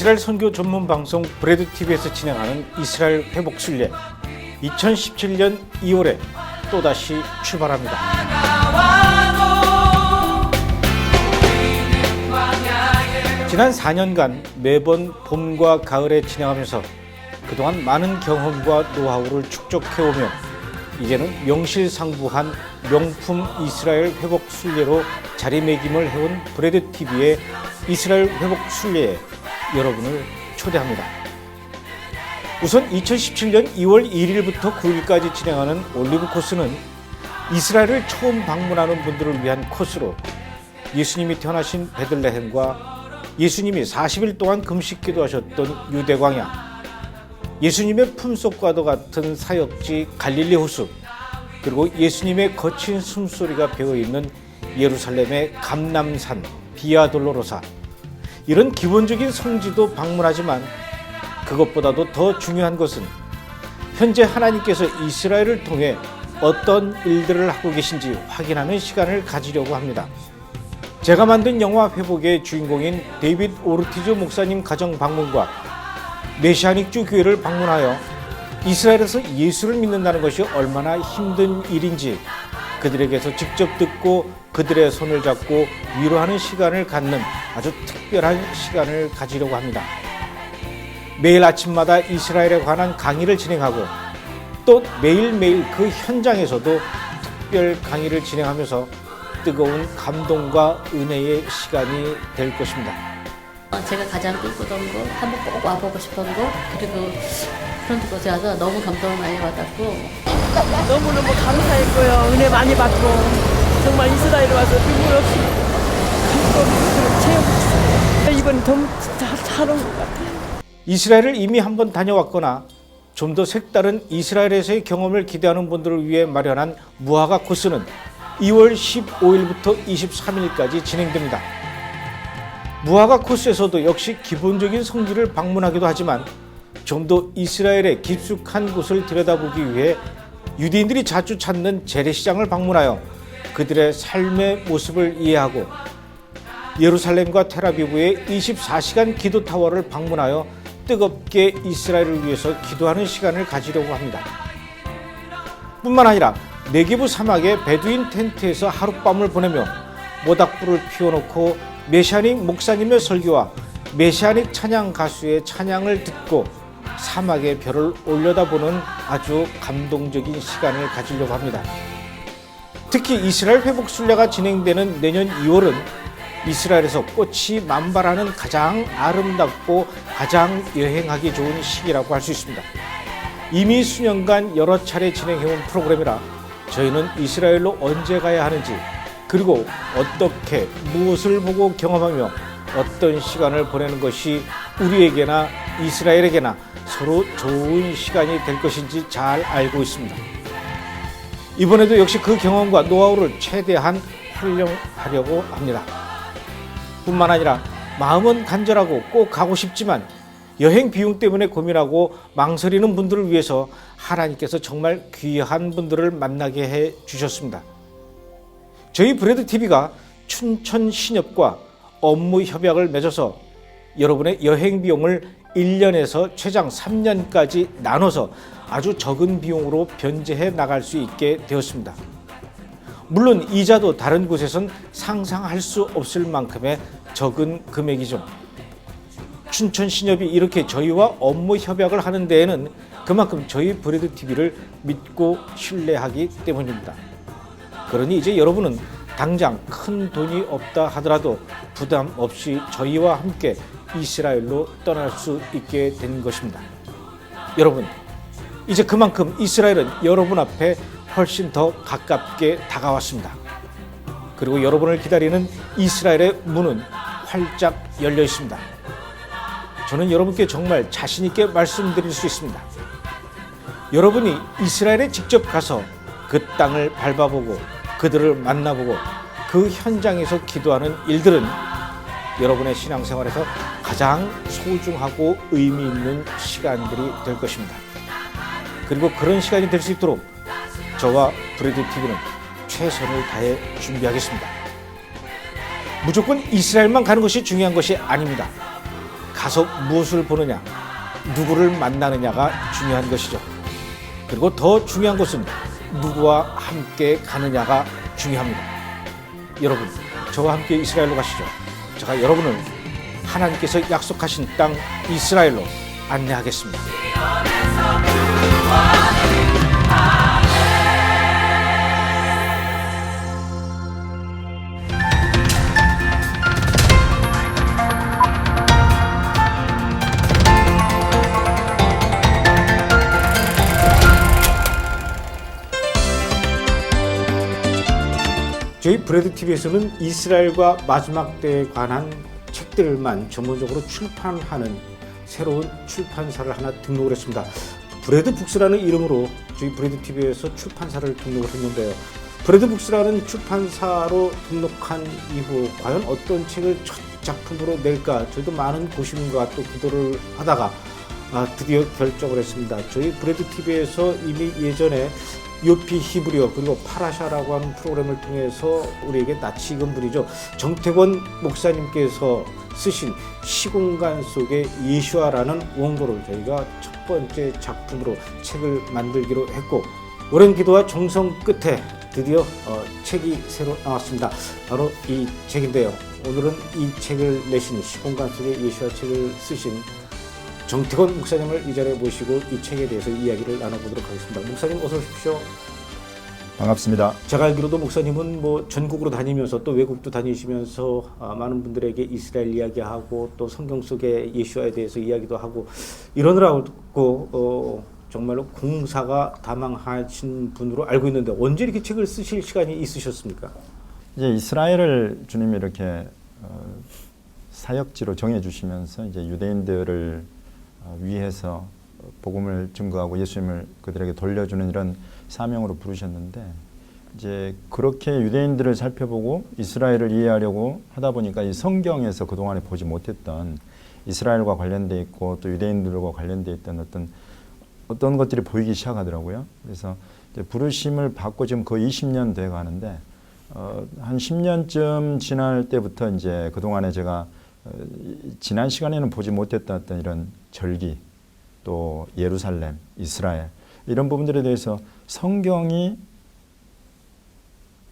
이스라엘 선교 전문 방송 브레드TV에서 진행하는 이스라엘 회복 순례 2017년 2월에 또다시 출발합니다. 지난 4년간 매번 봄과 가을에 진행하면서 그동안 많은 경험과 노하우를 축적해오며 이제는 명실상부한 명품 이스라엘 회복 순례로 자리매김을 해온 브레드TV의 이스라엘 회복 순례에 여러분을 초대합니다. 우선 2017년 2월 1일부터 9일까지 진행하는 올리브 코스는 이스라엘을 처음 방문하는 분들을 위한 코스로 예수님이 태어나신 베들레헴과 예수님이 40일 동안 금식 기도하셨던 유대광야, 예수님의 품속과도 같은 사역지 갈릴리 호수, 그리고 예수님의 거친 숨소리가 배어있는 예루살렘의 감람산 비아돌로로사, 이런 기본적인 성지도 방문하지만 그것보다도 더 중요한 것은 현재 하나님께서 이스라엘을 통해 어떤 일들을 하고 계신지 확인하는 시간을 가지려고 합니다. 제가 만든 영화 회복의 주인공인 데이빗 오르티즈 목사님 가정 방문과 메시아닉주 교회를 방문하여 이스라엘에서 예수를 믿는다는 것이 얼마나 힘든 일인지 그들에게서 직접 듣고 그들의 손을 잡고 위로하는 시간을 갖는 아주 특별한 시간을 가지려고 합니다. 매일 아침마다 이스라엘에 관한 강의를 진행하고 또 매일매일 그 현장에서도 특별 강의를 진행하면서 뜨거운 감동과 은혜의 시간이 될 것입니다. 제가 가장 꿈꾸던 거, 한번 꼭 와보고 싶은 거, 그리고 그런 곳에 와서 너무 감동을 많이 받았고 너무너무 감사했고요. 은혜 많이 받고 정말 이스라엘에 와서 눈물 없이 감동을 채우고 이번에 더 잘한 것 같아요. 이스라엘을 이미 한번 다녀왔거나 좀 더 색다른 이스라엘에서의 경험을 기대하는 분들을 위해 마련한 무화과 코스는 2월 15일부터 23일까지 진행됩니다. 무화과 코스에서도 역시 기본적인 성지를 방문하기도 하지만 좀 더 이스라엘의 깊숙한 곳을 들여다보기 위해 유대인들이 자주 찾는 재래시장을 방문하여 그들의 삶의 모습을 이해하고 예루살렘과 텔아비브의 24시간 기도타워를 방문하여 뜨겁게 이스라엘을 위해서 기도하는 시간을 가지려고 합니다. 뿐만 아니라 네게브 사막의 베두인 텐트에서 하룻밤을 보내며 모닥불을 피워놓고 메시아닉 목사님의 설교와 메시아닉 찬양 가수의 찬양을 듣고 사막의 별을 올려다보는 아주 감동적인 시간을 가지려고 합니다. 특히 이스라엘 회복 순례가 진행되는 내년 2월은 이스라엘에서 꽃이 만발하는 가장 아름답고 가장 여행하기 좋은 시기라고 할 수 있습니다. 이미 수년간 여러 차례 진행해온 프로그램이라 저희는 이스라엘로 언제 가야 하는지, 그리고 어떻게 무엇을 보고 경험하며 어떤 시간을 보내는 것이 우리에게나 이스라엘에게나 서로 좋은 시간이 될 것인지 잘 알고 있습니다. 이번에도 역시 그 경험과 노하우를 최대한 활용하려고 합니다. 뿐만 아니라 마음은 간절하고 꼭 가고 싶지만 여행 비용 때문에 고민하고 망설이는 분들을 위해서 하나님께서 정말 귀한 분들을 만나게 해 주셨습니다. 저희 브레드TV가 춘천 신협과 업무 협약을 맺어서 여러분의 여행 비용을 1년에서 최장 3년까지 나눠서 아주 적은 비용으로 변제해 나갈 수 있게 되었습니다. 물론 이자도 다른 곳에선 상상할 수 없을 만큼의 적은 금액이죠. 춘천 신협이 이렇게 저희와 업무 협약을 하는 데에는 그만큼 저희 브레드TV를 믿고 신뢰하기 때문입니다. 그러니 이제 여러분은 당장 큰 돈이 없다 하더라도 부담 없이 저희와 함께 이스라엘로 떠날 수 있게 된 것입니다. 여러분, 이제 그만큼 이스라엘은 여러분 앞에 훨씬 더 가깝게 다가왔습니다. 그리고 여러분을 기다리는 이스라엘의 문은 활짝 열려 있습니다. 저는 여러분께 정말 자신 있게 말씀드릴 수 있습니다. 여러분이 이스라엘에 직접 가서 그 땅을 밟아보고 그들을 만나보고 그 현장에서 기도하는 일들은 여러분의 신앙생활에서 가장 소중하고 의미 있는 시간들이 될 것입니다. 그리고 그런 시간이 될 수 있도록 저와 브레드TV는 최선을 다해 준비하겠습니다. 무조건 이스라엘만 가는 것이 중요한 것이 아닙니다. 가서 무엇을 보느냐, 누구를 만나느냐가 중요한 것이죠. 그리고 더 중요한 것은 누구와 함께 가느냐가 중요합니다. 여러분, 저와 함께 이스라엘로 가시죠. 제가 여러분을 하나님께서 약속하신 땅 이스라엘로 안내하겠습니다. 저희 브레드TV에서는 이스라엘과 마지막 때에 관한 책들만 전문적으로 출판하는 새로운 출판사를 하나 등록을 했습니다. 브레드북스라는 이름으로 저희 브레드TV에서 출판사를 등록을 했는데요. 브레드북스라는 출판사로 등록한 이후 과연 어떤 책을 첫 작품으로 낼까 저희도 많은 고심과 또 기도를 하다가 드디어 결정을 했습니다. 저희 브레드TV에서 이미 예전에 요피 히브리어 그리고 파라샤라고 하는 프로그램을 통해서 우리에게 낯이 익은 분이죠. 정태권 목사님께서 쓰신 시공간 속의 예수아라는 원고를 저희가 첫 번째 작품으로 책을 만들기로 했고, 오랜 기도와 정성 끝에 드디어 책이 새로 나왔습니다. 바로 이 책인데요. 오늘은 이 책을 내신 시공간 속의 예수아 책을 쓰신 정태권 목사님을 이 자리에 모시고 이 책에 대해서 이야기를 나눠보도록 하겠습니다. 목사님 어서 오십시오. 반갑습니다. 제가 알기로도 목사님은 뭐 전국으로 다니면서 또 외국도 다니시면서 많은 분들에게 이스라엘 이야기하고 또 성경 속의 예수와에 대해서 이야기도 하고 이러느라고 정말로 공사가 다망하신 분으로 알고 있는데 언제 이렇게 책을 쓰실 시간이 있으셨습니까? 이제 이스라엘을 주님이 이렇게 사역지로 정해주시면서 이제 유대인들을 위해서 복음을 증거하고 예수님을 그들에게 돌려주는 이런 사명으로 부르셨는데, 이제 그렇게 유대인들을 살펴보고 이스라엘을 이해하려고 하다 보니까 이 성경에서 그동안에 보지 못했던 이스라엘과 관련돼 있고 또 유대인들과 관련돼 있던 어떤 것들이 보이기 시작하더라고요. 그래서 이제 부르심을 받고 지금 거의 20년 돼 가는데 한 10년쯤 지날 때부터 이제 그동안에 제가 지난 시간에는 보지 못했던 어떤 이런 절기, 또 예루살렘, 이스라엘 이런 부분들에 대해서 성경이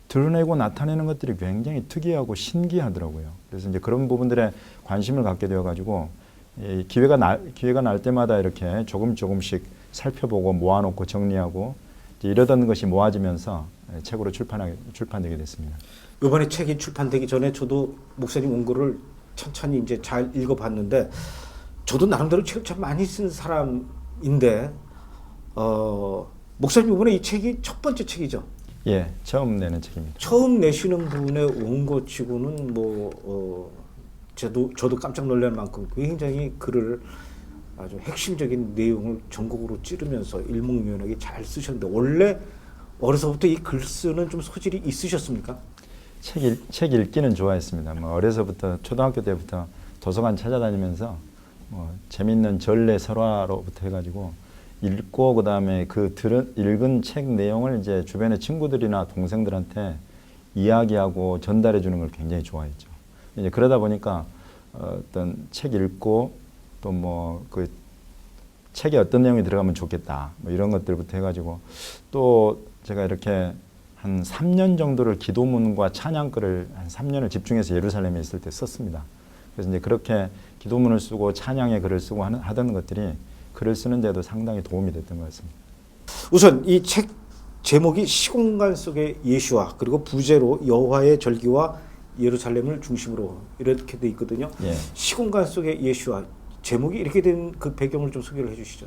드러내고 나타내는 것들이 굉장히 특이하고 신기하더라고요. 그래서 이제 그런 부분들에 관심을 갖게 되어가지고 기회가 날 때마다 이렇게 조금씩 살펴보고 모아놓고 정리하고 이러던 것이 모아지면서 책으로 출판되게 됐습니다. 이번에 책이 출판되기 전에 저도 목사님 원고를 천천히 이제 잘 읽어봤는데, 저도 나름대로 책을 참 많이 쓴 사람인데, 목사님 이번에 이 책이 첫 번째 책이죠? 예, 처음 내는 책입니다. 처음 내시는 분의 원고치고는 저도 깜짝 놀랄 만큼 굉장히 글을 아주 핵심적인 내용을 전곡으로 찌르면서 일목요연하게 잘 쓰셨는데, 원래 어려서부터 이 글 쓰는 좀 소질이 있으셨습니까? 책 읽기는 좋아했습니다. 어려서부터 초등학교 때부터 도서관 찾아다니면서 재밌는 전래 설화로부터 해가지고 읽고 그다음에 읽은 책 내용을 이제 주변의 친구들이나 동생들한테 이야기하고 전달해 주는 걸 굉장히 좋아했죠. 이제 그러다 보니까 어떤 책 읽고 또 그 책에 어떤 내용이 들어가면 좋겠다 이런 것들부터 해가지고, 또 제가 이렇게 한 3년 정도를 기도문과 찬양글을 한 3년을 집중해서 예루살렘에 있을 때 썼습니다. 그래서 이제 그렇게 기도문을 쓰고 찬양의 글을 쓰고 하던 것들이 글을 쓰는데도 상당히 도움이 됐던 것 같습니다. 우선 이 책 제목이 시공간 속의 예수와, 그리고 부제로 여호와의 절기와 예루살렘을 중심으로 이렇게 돼 있거든요. 예. 시공간 속의 예수와 제목이 이렇게 된 그 배경을 좀 소개를 해주시죠.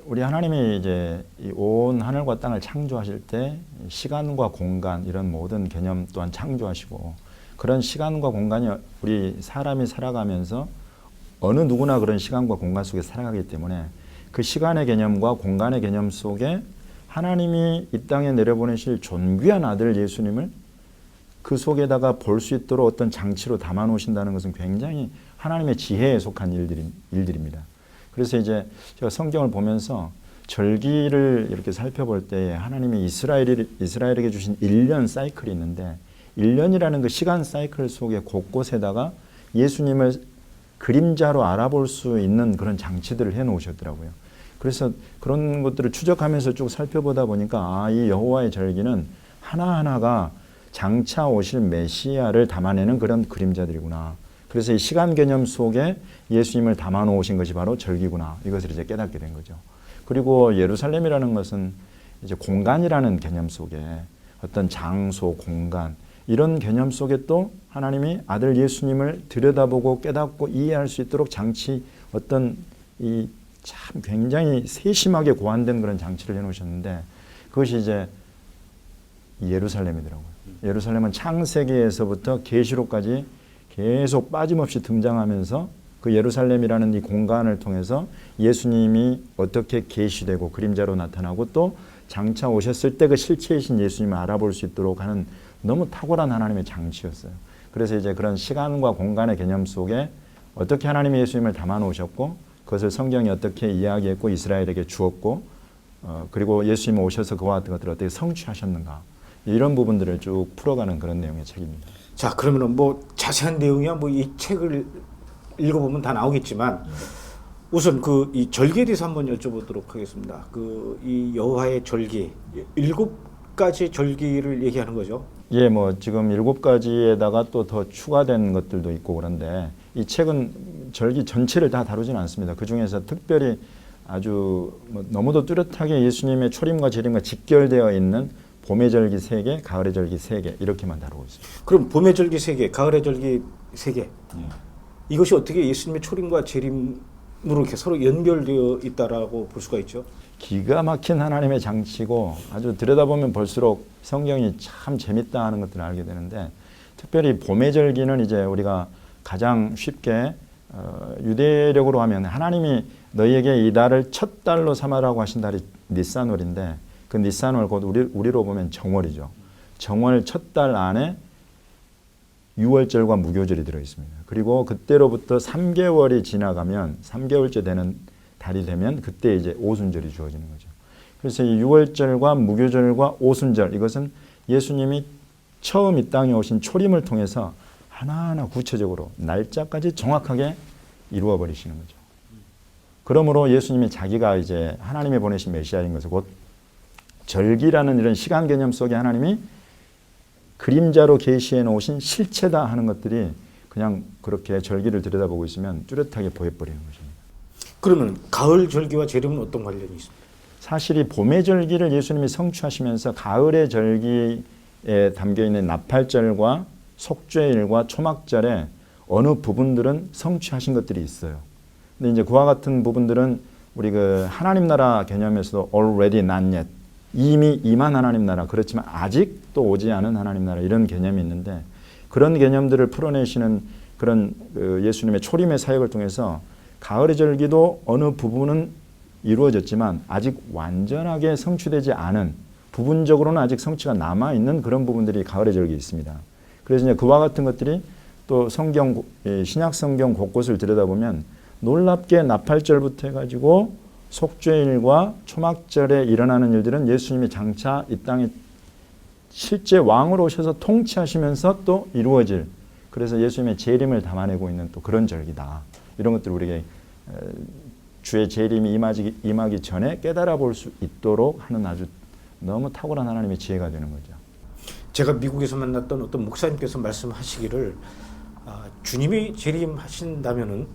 우리 하나님이 이제 이 온 하늘과 땅을 창조하실 때 시간과 공간 이런 모든 개념 또한 창조하시고, 그런 시간과 공간이 우리 사람이 살아가면서 어느 누구나 그런 시간과 공간 속에 살아가기 때문에 그 시간의 개념과 공간의 개념 속에 하나님이 이 땅에 내려보내실 존귀한 아들 예수님을 그 속에다가 볼 수 있도록 어떤 장치로 담아 놓으신다는 것은 굉장히 하나님의 지혜에 속한 일들입니다. 그래서 이제 제가 성경을 보면서 절기를 이렇게 살펴볼 때 하나님이 이스라엘에게 주신 1년 사이클이 있는데, 1년이라는 그 시간 사이클 속에 곳곳에다가 예수님을 그림자로 알아볼 수 있는 그런 장치들을 해놓으셨더라고요. 그래서 그런 것들을 추적하면서 쭉 살펴보다 보니까 이 여호와의 절기는 하나하나가 장차 오실 메시아를 담아내는 그런 그림자들이구나. 그래서 이 시간 개념 속에 예수님을 담아 놓으신 것이 바로 절기구나. 이것을 이제 깨닫게 된 거죠. 그리고 예루살렘이라는 것은 이제 공간이라는 개념 속에 어떤 장소, 공간 이런 개념 속에 또 하나님이 아들 예수님을 들여다보고 깨닫고 이해할 수 있도록 장치 어떤 이 참 굉장히 세심하게 고안된 그런 장치를 해놓으셨는데 그것이 이제 예루살렘이더라고요. 예루살렘은 창세기에서부터 계시록까지 계속 빠짐없이 등장하면서 그 예루살렘이라는 이 공간을 통해서 예수님이 어떻게 계시되고 그림자로 나타나고 또 장차 오셨을 때 그 실체이신 예수님을 알아볼 수 있도록 하는 너무 탁월한 하나님의 장치였어요. 그래서 이제 그런 시간과 공간의 개념 속에 어떻게 하나님이 예수님을 담아 놓으셨고 그것을 성경이 어떻게 이야기했고 이스라엘에게 주었고 그리고 예수님이 오셔서 그와 같은 것들을 어떻게 성취하셨는가 이런 부분들을 쭉 풀어가는 그런 내용의 책입니다. 자, 그러면은 뭐 자세한 내용이야 뭐 이 책을 읽어보면 다 나오겠지만 우선 그 이 절기에 대해서 한번 여쭤보도록 하겠습니다. 그 이 여호와의 절기 7가지 절기를 얘기하는 거죠. 예, 뭐 지금 7가지에다가 또 더 추가된 것들도 있고 그런데 이 책은 절기 전체를 다 다루지는 않습니다. 그 중에서 특별히 아주 뭐 너무도 뚜렷하게 예수님의 초림과 재림과 직결되어 있는 봄의 절기 3개, 가을의 절기 3개 이렇게만 다루고 있습니다. 그럼 봄의 절기 3개, 가을의 절기 3개. 이것이 어떻게 예수님의 초림과 재림으로 이렇게 서로 연결되어 있다라고 볼 수가 있죠? 기가 막힌 하나님의 장치고 아주 들여다보면 볼수록 성경이 참 재밌다 하는 것들을 알게 되는데 특별히 봄의 절기는 이제 우리가 가장 쉽게 유대력으로 하면 하나님이 너희에게 이 달을 첫 달로 삼아라고 하신 달이 니산월인데 그 니산월 곧 우리로 보면 정월이죠. 정월 첫 달 안에 유월절과 무교절이 들어있습니다. 그리고 그때로부터 3개월이 지나가면 3개월째 되는 달이 되면 그때 이제 오순절이 주어지는 거죠. 그래서 이 유월절과 무교절과 오순절 이것은 예수님이 처음 이 땅에 오신 초림을 통해서 하나하나 구체적으로 날짜까지 정확하게 이루어 버리시는 거죠. 그러므로 예수님이 자기가 이제 하나님이 보내신 메시아인 것을 곧 절기라는 이런 시간 개념 속에 하나님이 그림자로 계시해 놓으신 실체다 하는 것들이 그냥 그렇게 절기를 들여다보고 있으면 뚜렷하게 보여버리는 것입니다. 그러면 가을 절기와 재림은 어떤 관련이 있습니까? 사실 이 봄의 절기를 예수님이 성취하시면서 가을의 절기에 담겨있는 나팔절과 속죄일과 초막절에 어느 부분들은 성취하신 것들이 있어요. 근데 이제 그와 같은 부분들은 우리 그 하나님 나라 개념에서도 already not yet 이미 임한 하나님 나라 그렇지만 아직 또 오지 않은 하나님 나라 이런 개념이 있는데 그런 개념들을 풀어내시는 그런 예수님의 초림의 사역을 통해서 가을의 절기도 어느 부분은 이루어졌지만 아직 완전하게 성취되지 않은 부분적으로는 아직 성취가 남아있는 그런 부분들이 가을의 절기에 있습니다. 그래서 이제 그와 같은 것들이 또 성경, 신약 성경 곳곳을 들여다보면 놀랍게 나팔절부터 해가지고 속죄일과 초막절에 일어나는 일들은 예수님이 장차 이 땅에 실제 왕으로 오셔서 통치하시면서 또 이루어질 그래서 예수님의 재림을 담아내고 있는 또 그런 절기다. 이런 것들을 우리에게 주의 재림이 임하기 전에 깨달아 볼 수 있도록 하는 아주 너무 탁월한 하나님의 지혜가 되는 거죠. 제가 미국에서 만났던 어떤 목사님께서 말씀하시기를 주님이 재림하신다면은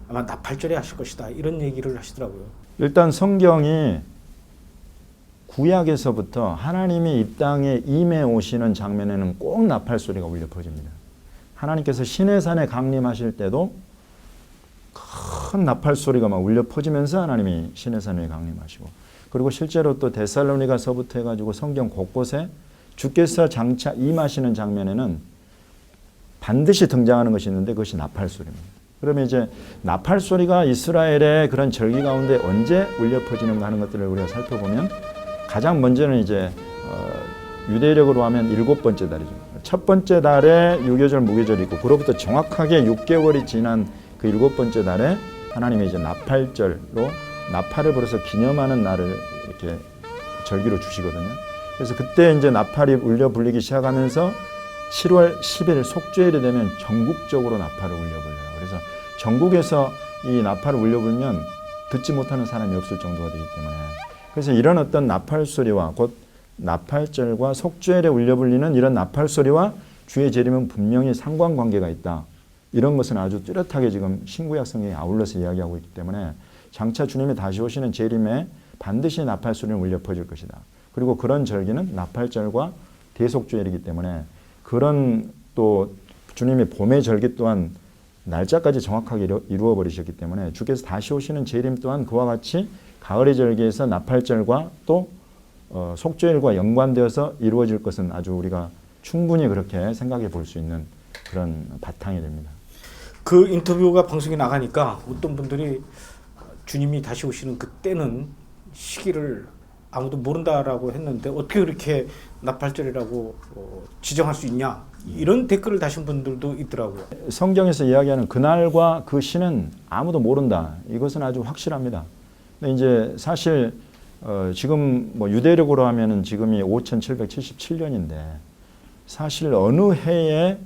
아마 나팔절에 하실 것이다 이런 얘기를 하시더라고요. 일단 성경이 구약에서부터 하나님이 이 땅에 임해 오시는 장면에는 꼭 나팔 소리가 울려 퍼집니다. 하나님께서 시내산에 강림하실 때도 큰 나팔 소리가 막 울려 퍼지면서 하나님이 시내산에 강림하시고 그리고 실제로 또 데살로니가서부터 해가지고 성경 곳곳에 주께서 장차 임하시는 장면에는 반드시 등장하는 것이 있는데 그것이 나팔 소리입니다. 그러면 이제 나팔 소리가 이스라엘의 그런 절기 가운데 언제 울려 퍼지는가 하는 것들을 우리가 살펴보면 가장 먼저는 이제 유대력으로 하면 7번째 달이죠. 첫 번째 달에 유교절, 무교절이 있고 그로부터 정확하게 6개월이 지난 그 7번째 달에 하나님이 이제 나팔절로 나팔을 불어서 기념하는 날을 이렇게 절기로 주시거든요. 그래서 그때 이제 나팔이 울려 불리기 시작하면서 7월 10일 속죄일이 되면 전국적으로 나팔을 울려 불려요. 그래서 전국에서 이 나팔을 울려불면 듣지 못하는 사람이 없을 정도가 되기 때문에, 그래서 이런 어떤 나팔 소리와 곧 나팔절과 속죄일에 울려불리는 이런 나팔 소리와 주의 재림은 분명히 상관관계가 있다. 이런 것은 아주 뚜렷하게 지금 신구약 성경에 아울러서 이야기하고 있기 때문에 장차 주님이 다시 오시는 재림에 반드시 나팔 소리는 울려 퍼질 것이다. 그리고 그런 절기는 나팔절과 대속죄일이기 때문에 그런 또 주님의 봄의 절기 또한 날짜까지 정확하게 이루어 버리셨기 때문에 주께서 다시 오시는 재림 또한 그와 같이 가을의 절기에서 나팔절과 또 속죄일과 연관되어서 이루어질 것은 아주 우리가 충분히 그렇게 생각해 볼 수 있는 그런 바탕이 됩니다. 그 인터뷰가 방송에 나가니까 어떤 분들이 주님이 다시 오시는 그때는 시기를 아무도 모른다라고 했는데 어떻게 그렇게 나팔절이라고 지정할 수 있냐, 이런 댓글을 다신 분들도 있더라고요. 성경에서 이야기하는 그날과 그 시는 아무도 모른다. 이것은 아주 확실합니다. 근데 이제 사실 지금 뭐 유대력으로 하면은 지금이 5777년인데 사실 어느 해에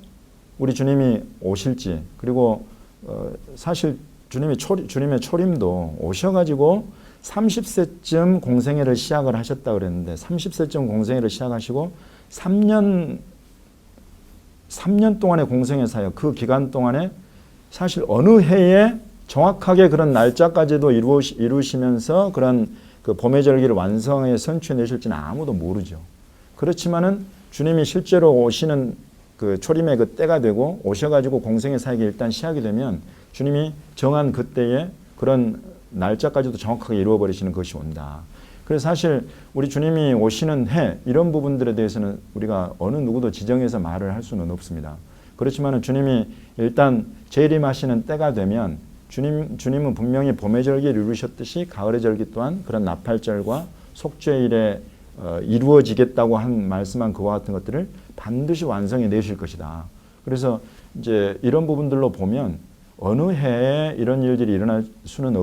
우리 주님이 오실지, 그리고 사실 주님의 초림도 오셔가지고 30세쯤 공생애를 시작을 하셨다 그랬는데 30세쯤 공생애를 시작하시고 3년 동안의 공생애 사역, 그 기간 동안에 사실 어느 해에 정확하게 그런 날짜까지도 이루시면서 그런 그 봄의 절기를 완성해 선취해내실지는 아무도 모르죠. 그렇지만은 주님이 실제로 오시는 그 초림의 그 때가 되고 오셔가지고 공생의 사역이 일단 시작이 되면 주님이 정한 그때에 그런 날짜까지도 정확하게 이루어버리시는 것이 온다. 그래서 사실 우리 주님이 오시는 해 이런 부분들에 대해서는 우리가 어느 누구도 지정해서 말을 할 수는 없습니다. 그렇지만 주님이 일단 재림하시는 때가 되면 주님은 분명히 봄의 절기를 이루셨듯이 가을의 절기 또한 그런 나팔절과 속죄일에 이루어지겠다고 한 말씀한 그와 같은 것들을 반드시 완성해 내실 것이다. 그래서 이제 이런 부분들로 보면 어느 해에 이런 일들이 일어날 수는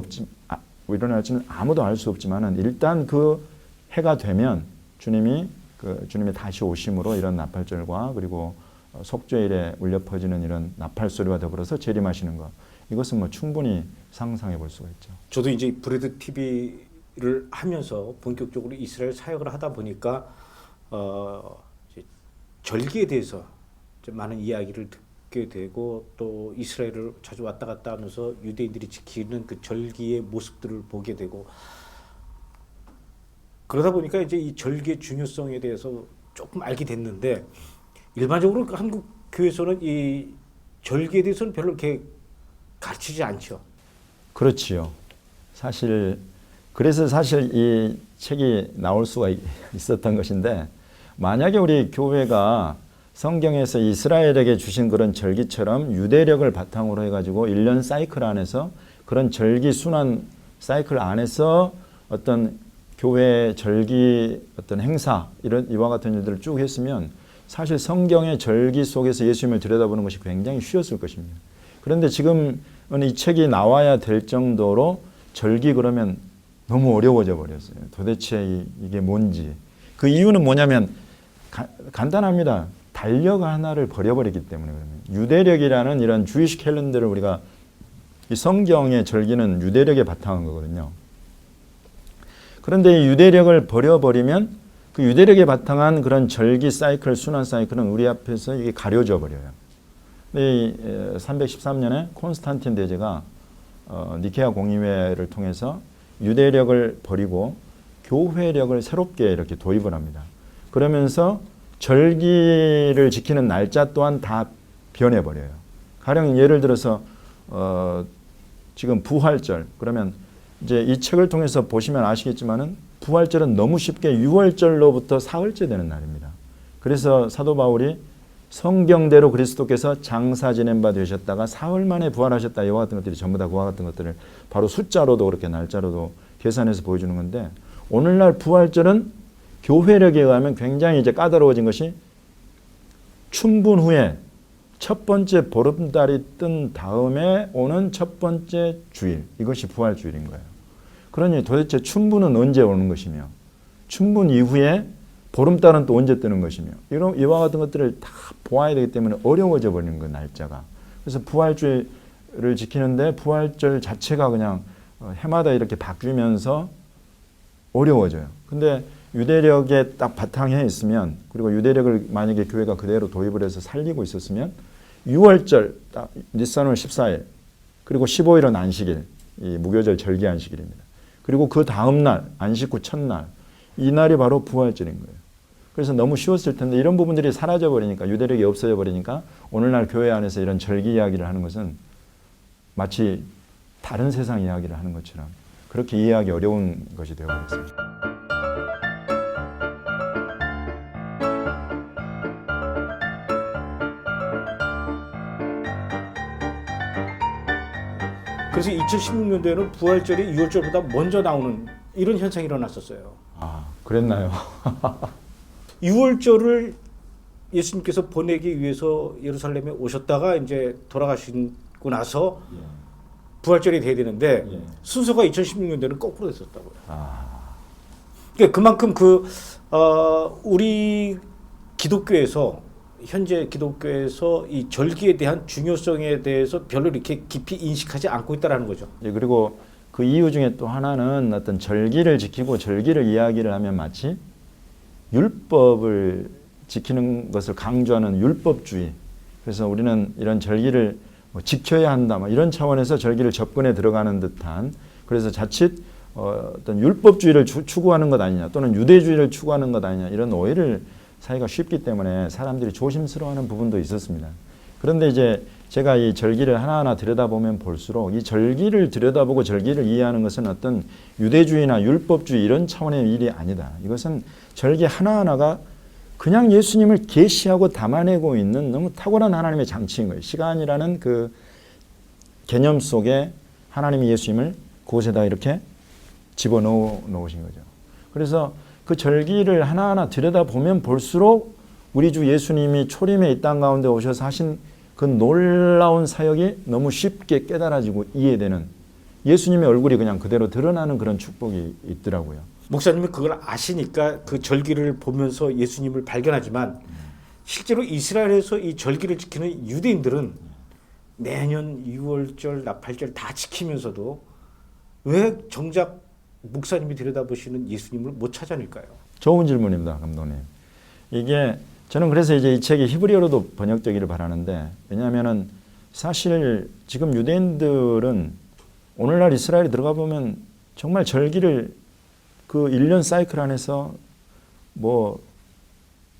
일어날지는 아무도 알 수 없지만은 일단 그 해가 되면 주님의 다시 오심으로 이런 나팔절과 그리고 속죄일에 울려 퍼지는 이런 나팔 소리와 더불어서 재림하시는 것, 이것은 뭐 충분히 상상해 볼 수가 있죠. 저도 이제 브레드 TV를 하면서 본격적으로 이스라엘 사역을 하다 보니까 이제 절기에 대해서 좀 많은 이야기를 듣게 되고 또 이스라엘을 자주 왔다 갔다 하면서 유대인들이 지키는 그 절기의 모습들을 보게 되고, 그러다 보니까 이제 이 절기의 중요성에 대해서 조금 알게 됐는데 일반적으로 한국 교회에서는 이 절기에 대해서는 별로 이렇게 가르치지 않죠. 그렇지요. 그래서 사실 이 책이 나올 수가 있었던 것인데, 만약에 우리 교회가 성경에서 이스라엘에게 주신 그런 절기처럼 유대력을 바탕으로 해가지고 1년 사이클 안에서 그런 절기 순환 사이클 안에서 어떤 교회 절기 어떤 행사 이와 같은 일들을 쭉 했으면 사실 성경의 절기 속에서 예수님을 들여다보는 것이 굉장히 쉬웠을 것입니다. 그런데 지금은 이 책이 나와야 될 정도로 절기 그러면 너무 어려워져 버렸어요. 도대체 이게 뭔지. 그 이유는 뭐냐면 간단합니다. 달력 하나를 버려버리기 때문에 그러면 유대력이라는 이런 주이시 캘린더를 우리가 이 성경의 절기는 유대력에 바탕한 거거든요. 그런데 이 유대력을 버려버리면 그 유대력에 바탕한 그런 절기 사이클, 순환 사이클은 우리 앞에서 이게 가려져 버려요. 이 313년에 콘스탄틴 대제가 니케아 공의회를 통해서 유대력을 버리고 교회력을 새롭게 이렇게 도입을 합니다. 그러면서 절기를 지키는 날짜 또한 다 변해버려요. 가령 예를 들어서 지금 부활절, 그러면 이제 이 책을 통해서 보시면 아시겠지만은 부활절은 너무 쉽게 6월절로부터 사흘째 되는 날입니다. 그래서 사도 바울이 성경대로 그리스도께서 장사 지낸 바 되셨다가 사흘 만에 부활하셨다, 이와 같은 것들이 전부 다 그와 같은 것들을 바로 숫자로도 그렇게 날짜로도 계산해서 보여주는 건데, 오늘날 부활절은 교회력에 의하면 굉장히 이제 까다로워진 것이 춘분 후에 첫 번째 보름달이 뜬 다음에 오는 첫 번째 주일, 이것이 부활주일인 거예요. 그러니 도대체 춘분은 언제 오는 것이며 춘분 이후에 보름달은 또 언제 뜨는 것이며 이와 같은 것들을 다 보아야 되기 때문에 어려워져 버리는 거, 날짜가. 그래서 부활주일 유대력을 지키는데 부활절 자체가 그냥 해마다 이렇게 바뀌면서 어려워져요. 근데 유대력에 딱 바탕에 있으면, 그리고 유대력을 만약에 교회가 그대로 도입을 해서 살리고 있었으면 6월절 딱 니산월 14일 그리고 15일은 안식일, 이 무교절 절기 안식일입니다. 그리고 그 다음 날 안식 후 첫날, 이날이 바로 부활절인 거예요. 그래서 너무 쉬웠을 텐데 이런 부분들이 사라져 버리니까, 유대력이 없어져 버리니까 오늘날 교회 안에서 이런 절기 이야기를 하는 것은 마치 다른 세상 이야기를 하는 것처럼 그렇게 이해하기 어려운 것이 되어버렸습니다. 그래서 2016년도에는 부활절이 6월절보다 먼저 나오는 이런 현상이 일어났었어요. 아, 그랬나요? 6월절을 예수님께서 보내기 위해서 예루살렘에 오셨다가 이제 돌아가시고 나서 부활절이 돼야 되는데 순서가 2016년도에는 거꾸로 됐었다고요. 그러니까 그만큼 우리 기독교에서, 현재 기독교에서 이 절기에 대한 중요성에 대해서 별로 이렇게 깊이 인식하지 않고 있다라는 거죠. 그리고 그 이유 중에 또 하나는 어떤 절기를 지키고 절기를 이야기를 하면 마치 율법을 지키는 것을 강조하는 율법주의. 그래서 우리는 이런 절기를 지켜야 한다, 이런 차원에서 절기를 접근해 들어가는 듯한, 그래서 자칫 어떤 율법주의를 추구하는 것 아니냐, 또는 유대주의를 추구하는 것 아니냐, 이런 오해를 사회가 쉽기 때문에 사람들이 조심스러워하는 부분도 있었습니다. 그런데 이제 제가 이 절기를 하나하나 들여다보면 볼수록 이 절기를 들여다보고 절기를 이해하는 것은 어떤 유대주의나 율법주의 이런 차원의 일이 아니다. 이것은 절기 하나하나가 그냥 예수님을 계시하고 담아내고 있는 너무 탁월한 하나님의 장치인 거예요. 시간이라는 그 개념 속에 하나님이 예수님을 그곳에다 이렇게 집어넣으신 거죠. 그래서 그 절기를 하나하나 들여다보면 볼수록 우리 주 예수님이 초림에 이 땅 가운데 오셔서 하신 그 놀라운 사역이 너무 쉽게 깨달아지고 이해되는, 예수님의 얼굴이 그냥 그대로 드러나는 그런 축복이 있더라고요. 목사님이 그걸 아시니까 그 절기를 보면서 예수님을 발견하지만 실제로 이스라엘에서 이 절기를 지키는 유대인들은 매년 6월절, 나팔절 다 지키면서도 왜 정작 목사님이 들여다보시는 예수님을 못 찾아낼까요? 좋은 질문입니다, 감독님. 이게 저는 그래서 이제 이 책이 히브리어로도 번역되기를 바라는데, 왜냐하면은 사실 지금 유대인들은 오늘날 이스라엘에 들어가 보면 정말 절기를 그 1년 사이클 안에서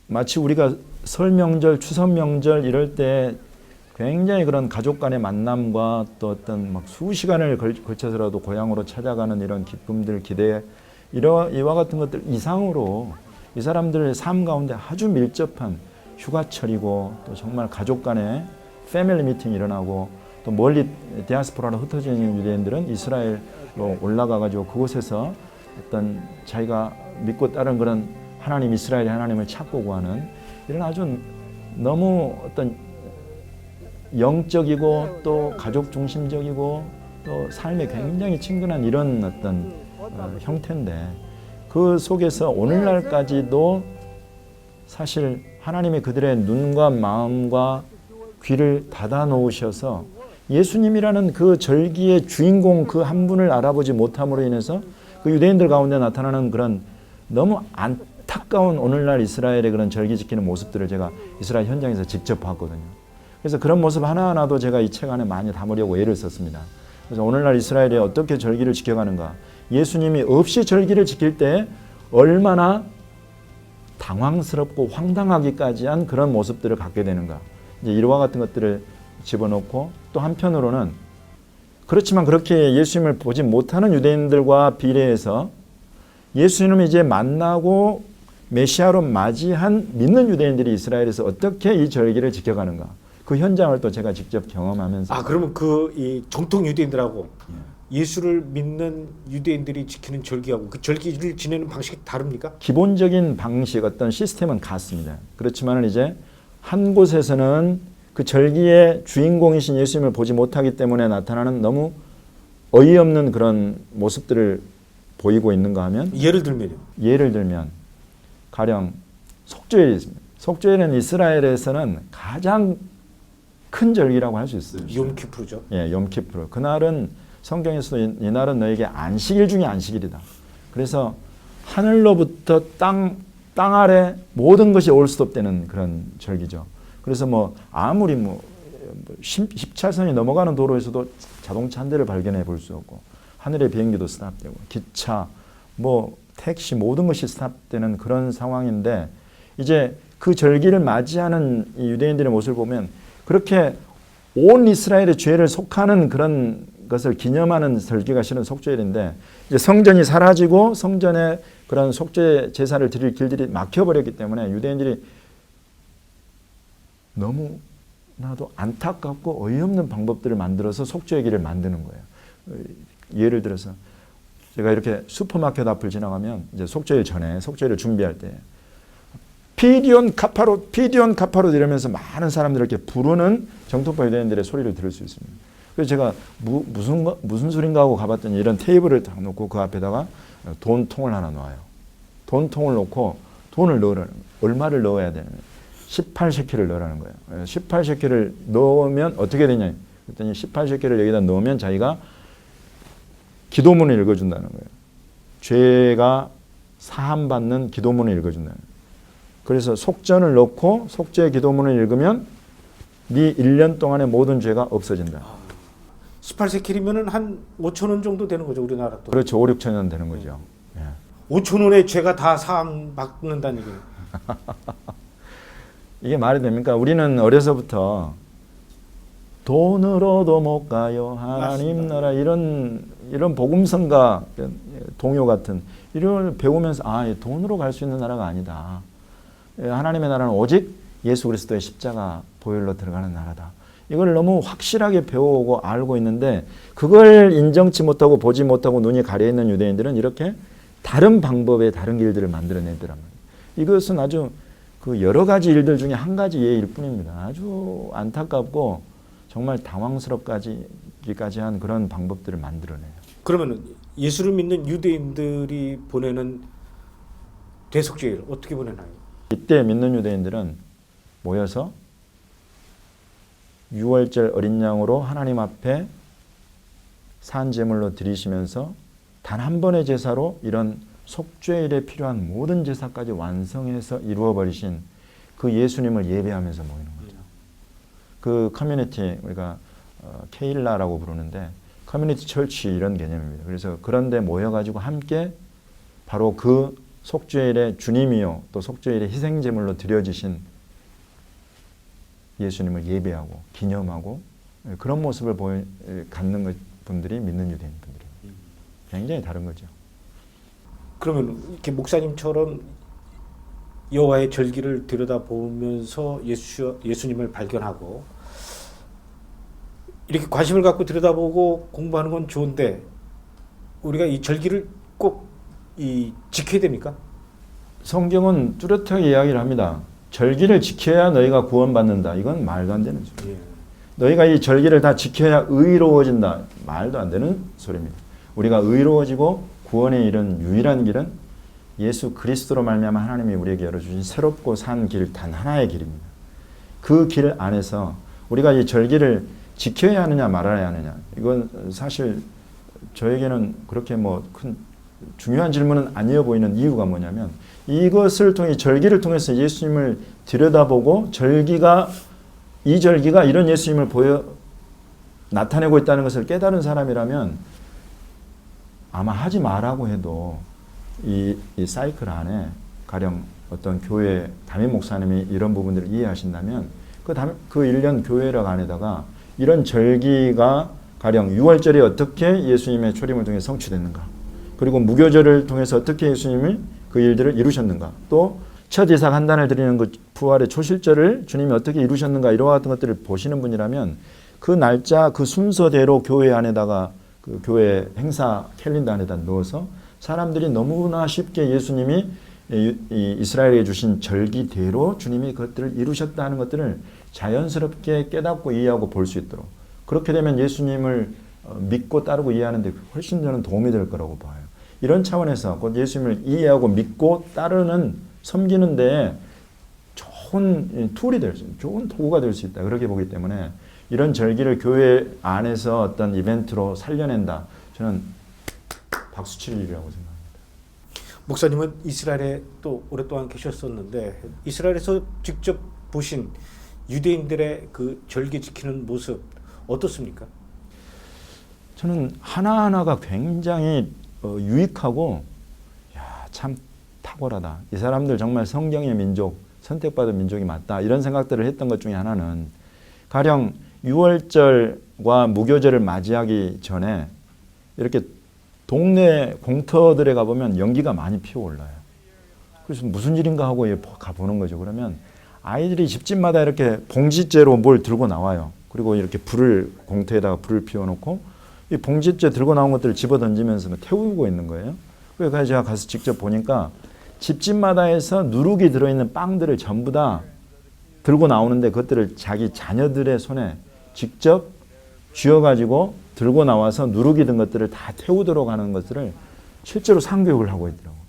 마치 우리가 설 명절, 추석 명절 이럴 때 굉장히 그런 가족 간의 만남과 또 어떤 막 수시간을 걸쳐서라도 고향으로 찾아가는 이런 기쁨들, 기대, 이와 같은 것들 이상으로 이 사람들의 삶 가운데 아주 밀접한 휴가철이고, 또 정말 가족 간의 패밀리 미팅이 일어나고, 또 멀리 디아스포라로 흩어져 있는 유대인들은 이스라엘로 올라가가지고 그곳에서 어떤 자기가 믿고 따른 그런 하나님, 이스라엘의 하나님을 찾고 구하는 이런 아주 너무 어떤 영적이고 또 가족 중심적이고 또 삶에 굉장히 친근한 이런 어떤 형태인데, 그 속에서 오늘날까지도 사실 하나님이 그들의 눈과 마음과 귀를 닫아 놓으셔서 예수님이라는 그 절기의 주인공 그 한 분을 알아보지 못함으로 인해서 그 유대인들 가운데 나타나는 그런 너무 안타까운 오늘날 이스라엘의 그런 절기 지키는 모습들을 제가 이스라엘 현장에서 직접 봤거든요. 그래서 그런 모습 하나하나도 제가 이 책 안에 많이 담으려고 애를 썼습니다. 그래서 오늘날 이스라엘이 어떻게 절기를 지켜가는가, 예수님이 없이 절기를 지킬 때 얼마나 당황스럽고 황당하기까지 한 그런 모습들을 갖게 되는가, 이제 이와 같은 것들을 집어넣고, 또 한편으로는 그렇지만 그렇게 예수님을 보지 못하는 유대인들과 비례해서 예수님을 이제 만나고 메시아로 맞이한 믿는 유대인들이 이스라엘에서 어떻게 이 절기를 지켜가는가, 그 현장을 또 제가 직접 경험하면서. 그러면 이 정통 유대인들하고 예수를 믿는 유대인들이 지키는 절기하고 그 절기를 지내는 방식이 다릅니까? 기본적인 방식, 어떤 시스템은 같습니다. 그렇지만 이제 한 곳에서는 그 절기의 주인공이신 예수님을 보지 못하기 때문에 나타나는 너무 어이없는 그런 모습들을 보이고 있는가 하면, 예를 들면 가령 속죄일이 있습니다. 속죄일은 이스라엘에서는 가장 큰 절기라고 할 수 있어요. 욤키프르죠. 예, 욤키프르. 그날은 성경에서도 이날은 너에게 안식일 중에 안식일이다. 그래서 하늘로부터 땅 아래 모든 것이 올스톱되는 그런 절기죠. 그래서 뭐 아무리 17선이 넘어가는 도로에서도 자동차 한 대를 발견해 볼 수 없고 하늘의 비행기도 스탑되고 기차, 뭐 택시 모든 것이 스탑되는 그런 상황인데 이제 그 절기를 맞이하는 이 유대인들의 모습을 보면 그렇게 온 이스라엘의 죄를 속하는 그런 것을 기념하는 절기가 실은 속죄일인데 이제 성전이 사라지고 성전에 그런 속죄 제사를 드릴 길들이 막혀버렸기 때문에 유대인들이 너무나도 안타깝고 어이없는 방법들을 만들어서 속죄의 길을 만드는 거예요. 예를 들어서 제가 이렇게 슈퍼마켓 앞을 지나가면 이제 속죄일 전에 속죄를 준비할 때 피디온 카파로 이러면서 많은 사람들이 이렇게 부르는 정통파 유대인들의 소리를 들을 수 있습니다. 그래서 제가 무슨 소린가 하고 가봤더니 이런 테이블을 딱 놓고 그 앞에다가 돈통을 하나 놔요. 돈통을 놓고 돈을 넣으라는 거예요. 얼마를 넣어야 되냐면 18셰켈을 넣으라는 거예요. 18셰켈을 넣으면 어떻게 되냐 그랬더니 18셰켈을 여기다 넣으면 자기가 기도문을 읽어준다는 거예요. 죄가 사함받는 기도문을 읽어준다는 거예요. 그래서 속전을 넣고 속죄 기도문을 읽으면 네 1년 동안의 모든 죄가 없어진다. 18세킬이면 한 5천 원 정도 되는 거죠, 우리나라 돈. 그렇죠. 5, 6천 원 되는 거죠. 예. 5천 원의 죄가 다 사함 받는다는 얘기예요. 이게 말이 됩니까? 우리는 어려서부터 돈으로도 못 가요. 하나님 맞습니다. 나라 이런 복음성가 동요 같은 이걸 배우면서 돈으로 갈 수 있는 나라가 아니다. 하나님의 나라는 오직 예수 그리스도의 십자가 보혈로 들어가는 나라다. 이걸 너무 확실하게 배우고 알고 있는데 그걸 인정치 못하고 보지 못하고 눈이 가려있는 유대인들은 이렇게 다른 방법의 다른 길들을 만들어내더란 말이에요. 이것은 아주 그 여러 가지 일들 중에 한 가지 예일 뿐입니다. 아주 안타깝고 정말 당황스럽기까지 한 그런 방법들을 만들어내요. 그러면 예수를 믿는 유대인들이 보내는 대속죄일 어떻게 보내나요? 이때 믿는 유대인들은 모여서 6월절 어린 양으로 하나님 앞에 산제물로 드리시면서 단 한 번의 제사로 이런 속죄일에 필요한 모든 제사까지 완성해서 이루어버리신 그 예수님을 예배하면서 모이는 거죠. 그 커뮤니티 우리가 케일라라고 부르는데 커뮤니티 철치 이런 개념입니다. 그래서 그런데 모여가지고 함께 바로 그 속죄일의 주님이요 또 속죄일의 희생제물로 드려지신 예수님을 예배하고 기념하고 그런 모습을 갖는 분들이 믿는 유대인 분들입니다. 굉장히 다른 거죠. 그러면 이렇게 목사님처럼 여호와의 절기를 들여다보면서 예수님을 발견하고 이렇게 관심을 갖고 들여다보고 공부하는 건 좋은데 우리가 이 절기를 꼭 지켜야 됩니까? 성경은 뚜렷하게 이야기를 합니다. 절기를 지켜야 너희가 구원받는다. 이건 말도 안 되는 소리예요. 너희가 이 절기를 다 지켜야 의로워진다. 말도 안 되는 소리입니다. 우리가 의로워지고 구원에 이른 유일한 길은 예수 그리스도로 말미암아 하나님이 우리에게 열어주신 새롭고 산 길 단 하나의 길입니다. 그 길 안에서 우리가 이 절기를 지켜야 하느냐 말아야 하느냐 이건 사실 저에게는 그렇게 큰 중요한 질문은 아니어 보이는 이유가 뭐냐면 이것을 통해 절기를 통해서 예수님을 들여다보고 이 절기가 이런 예수님을 나타내고 있다는 것을 깨달은 사람이라면 아마 하지 말라고 해도 이 사이클 안에 가령 어떤 교회 담임 목사님이 이런 부분들을 이해하신다면 그 1년 교회력 안에다가 이런 절기가 가령 6월절에 어떻게 예수님의 초림을 통해 성취됐는가 그리고 무교절을 통해서 어떻게 예수님이 그 일들을 이루셨는가 또 첫 이삭 한 단을 드리는 그 부활의 초실절을 주님이 어떻게 이루셨는가 이와 같은 것들을 보시는 분이라면 그 날짜 그 순서대로 교회 안에다가 그 교회 행사 캘린더 안에다 넣어서 사람들이 너무나 쉽게 예수님이 이스라엘에 주신 절기대로 주님이 그것들을 이루셨다는 것들을 자연스럽게 깨닫고 이해하고 볼 수 있도록 그렇게 되면 예수님을 믿고 따르고 이해하는 데 훨씬 저는 도움이 될 거라고 봐요. 이런 차원에서 곧 예수님을 이해하고 믿고 따르는 섬기는 데에 툴이 될 수, 좋은 도구가 될 수 있다. 그렇게 보기 때문에 이런 절기를 교회 안에서 어떤 이벤트로 살려낸다. 저는 박수 칠 일이라고 생각합니다. 목사님은 이스라엘에 또 오랫동안 계셨었는데 이스라엘에서 직접 보신 유대인들의 그 절기 지키는 모습 어떻습니까? 저는 하나하나가 굉장히 유익하고 참 탁월하다. 이 사람들 정말 성경의 민족, 선택받은 민족이 맞다. 이런 생각들을 했던 것 중에 하나는 가령 6월절과 무교절을 맞이하기 전에 이렇게 동네 공터들에 가보면 연기가 많이 피어올라요. 그래서 무슨 일인가 하고 가보는 거죠. 그러면 아이들이 집집마다 이렇게 봉지째로 뭘 들고 나와요. 그리고 이렇게 공터에다가 불을 피워놓고 이 봉지째 들고 나온 것들을 집어 던지면서 태우고 있는 거예요. 그래서 제가 가서 직접 보니까 집집마다에서 누룩이 들어있는 빵들을 전부 다 들고 나오는데 그것들을 자기 자녀들의 손에 직접 쥐어가지고 들고 나와서 누룩이 든 것들을 다 태우도록 하는 것들을 실제로 상교육을 하고 있더라고요.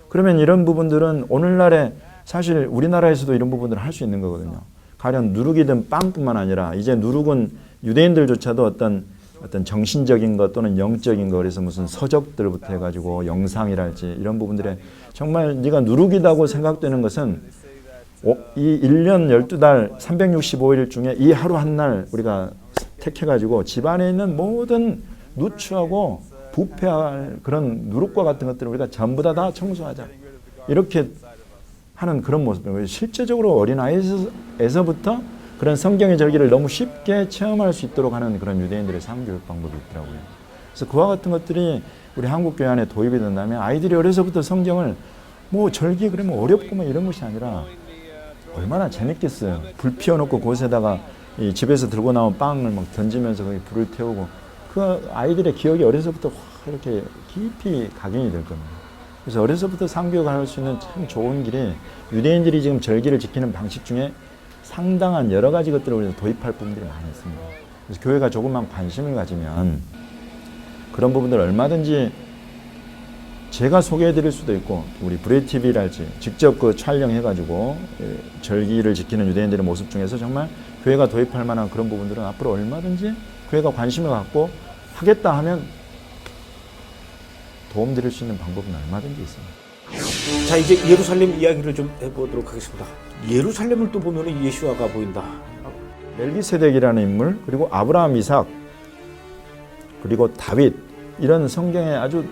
그러면 이런 부분들은 오늘날에 사실 우리나라에서도 이런 부분들을 할 수 있는 거거든요. 가령 누룩이 든 빵뿐만 아니라 이제 누룩은 유대인들조차도 어떤 정신적인 것 또는 영적인 거 그래서 무슨 서적들부터 해가지고 영상이랄지 이런 부분들에 정말 네가 누룩이다고 생각되는 것은 이 1년 12달 365일 중에 이 하루 한 날 우리가 택해가지고 집안에 있는 모든 누추하고 부패할 그런 누룩과 같은 것들을 우리가 전부 다 청소하자. 이렇게 하는 그런 모습이에요. 실제적으로 어린아이에서부터 그런 성경의 절기를 너무 쉽게 체험할 수 있도록 하는 그런 유대인들의 상교육 방법이 있더라고요. 그래서 그와 같은 것들이 우리 한국 교회 안에 도입이 된다면 아이들이 어려서부터 성경을 뭐 절기 그러면 어렵고 뭐 이런 것이 아니라 얼마나 재밌겠어요. 불 피워놓고 그곳에다가 이 집에서 들고 나온 빵을 막 던지면서 거기 불을 태우고 그 아이들의 기억이 어려서부터 이렇게 깊이 각인이 될 겁니다. 그래서 어려서부터 상교육을 할 수 있는 참 좋은 길이 유대인들이 지금 절기를 지키는 방식 중에 상당한 여러 가지 것들을 우리가 도입할 부분들이 많이 있습니다. 그래서 교회가 조금만 관심을 가지면 그런 부분들을 얼마든지 제가 소개해 드릴 수도 있고 우리 브레이TV랄지 직접 그 촬영해가지고 절기를 지키는 유대인들의 모습 중에서 정말 교회가 도입할 만한 그런 부분들은 앞으로 얼마든지 교회가 관심을 갖고 하겠다 하면 도움 드릴 수 있는 방법은 얼마든지 있습니다. 자, 이제 예루살렘 이야기를 좀 해보도록 하겠습니다. 예루살렘을 또 보면 예수아가 보인다. 멜기세덱이라는 인물, 그리고 아브라함, 이삭, 그리고 다윗 이런 성경에 아주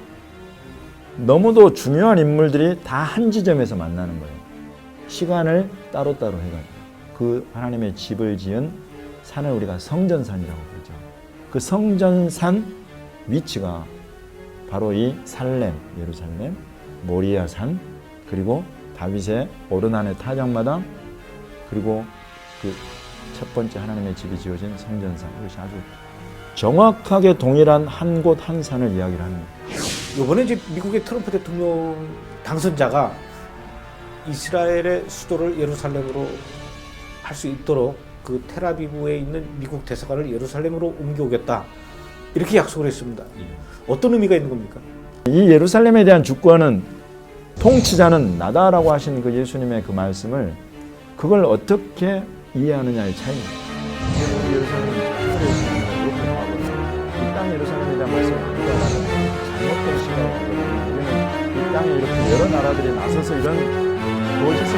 너무도 중요한 인물들이 다 한 지점에서 만나는 거예요. 시간을 따로따로 해가지고 그 하나님의 집을 지은 산을 우리가 성전산이라고 부르죠. 그 성전산 위치가 바로 이 살렘, 예루살렘, 모리아산, 그리고 다윗의 오르난의 타작마당, 그리고 그 첫 번째 하나님의 집이 지어진 성전산. 이것이 아주 정확하게 동일한 한 곳 한 산을 이야기를 하는 거예요. 이번에 이제 미국의 트럼프 대통령 당선자가 이스라엘의 수도를 예루살렘으로 할 수 있도록 그 텔아비브에 있는 미국 대사관을 예루살렘으로 옮겨오겠다 이렇게 약속을 했습니다. 어떤 의미가 있는 겁니까? 이 예루살렘에 대한 주권은 통치자는 나다라고 하신 그 예수님의 그 말씀을 그걸 어떻게 이해하느냐의 차이입니다. 예루살렘이 이렇게 나와버려요. 이 땅 예루살렘에 대한 말씀을 우리가 잘못된 시각을 우리는 이 땅에 이렇게 여러 나라들이 나서서 이런 거짓을